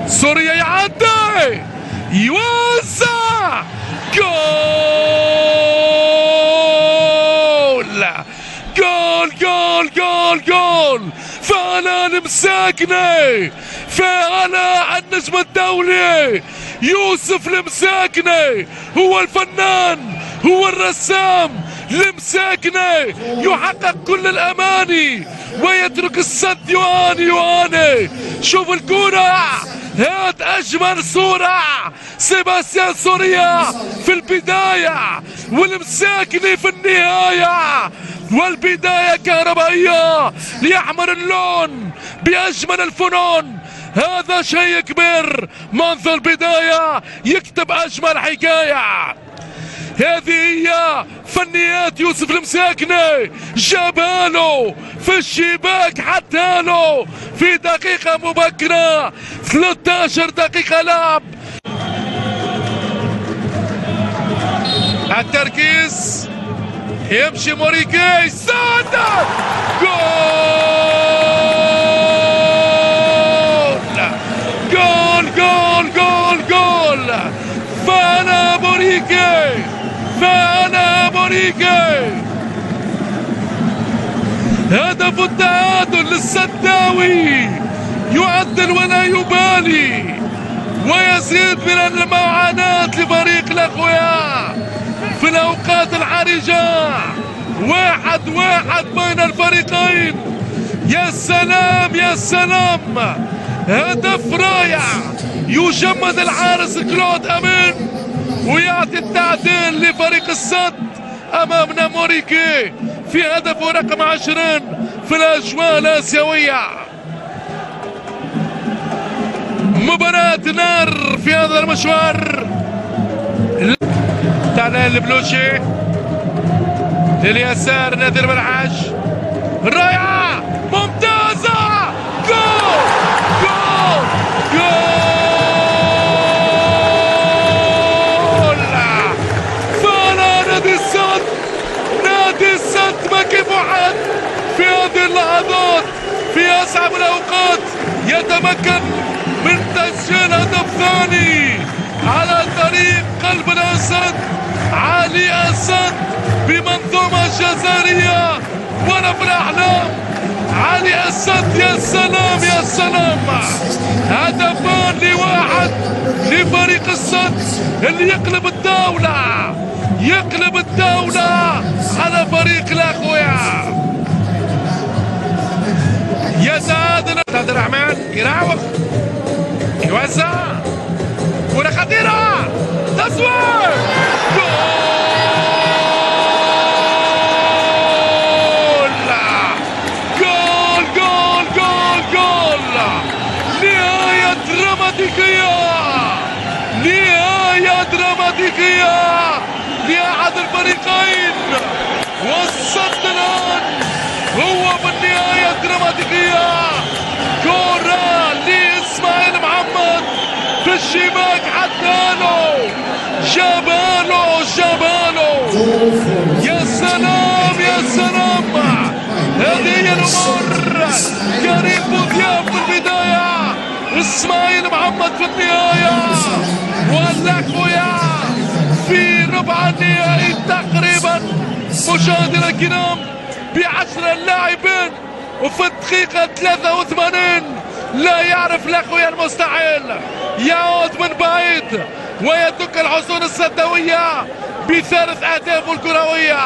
سوريا يعدي يوزع جول جول جول جول جول. فعلا مساكني، فعلا النجم الدولي يوسف المساكني هو الفنان، هو الرسام المساكني، يحقق كل الاماني ويترك السد يعاني. شوف الكرة، هات اجمل صورة، سيباستيان سوريا في البداية والمساكني في النهاية، والبداية كهربائية ليحمر اللون بأجمل الفنون. هذا شيء كبير، منذ البداية يكتب أجمل حكاية. هذه هي فنيات يوسف المساكني، جابها له في الشباك، حتى له في دقيقة مبكرة، 13 دقيقة لعب. التركيز، يمشي موريكي، سدد جول جول جول جول. فانا موريكي، فانا موريكي. هدف التعادل للسداوي، يعدل ولا يبالي، ويزيد من المعاناة لفريق الاخويا في الاوقات الحرجة. 1-1 بين الفريقين. يا سلام يا سلام، هدف رائع. يجمد الحارس كلود امين ويعطي التعديل لفريق السد امامنا موريكي في هدفه رقم 20 في الاجواء الاسيوية. مباراة نار في هذا المشوار. تعليل البلوشي لليسار، نادر بالحاج، رائعة ممتازة، جول جول جول. فعلا نادي السد، نادي السد ما كيف واحد في هذه اللحظات في أصعب الأوقات يتمكن من تسجيل هدف ثاني على طريق قلب الأسد علي أسد بمنظومة جزائرية ولا في الأحلام. علي أسد، يا سلام يا سلام. هدفان لواحد لفريق السد اللي يقلب الدولة، يقلب الدولة على فريق الأخويا. يتعادل عبد الرحمن، يراوغ، يوزع، كرة خطيرة، تصوير، جول جول جول جول جول. نهاية دراماتيكية، نهاية دراماتيكية لأحد الفريقين، والسد الآن هو بالنهاية دراماتيكية. كرة لإسماعيل محمد في الشباك، حداله، جاباله جاباله. يا سلام يا سلام. هذه هي الأمور. كريم بوذياب في البداية، إسماعيل محمد في النهاية، والأخويا في ربع النهائي تقريبا. مشاهدينا الكرام، ب10 لاعبين وفي الدقيقة 83 لا يعرف الاخويا المستحيل. يعود من بعيد ويدك الحصون السداوية بثالث اهدافه الكروية.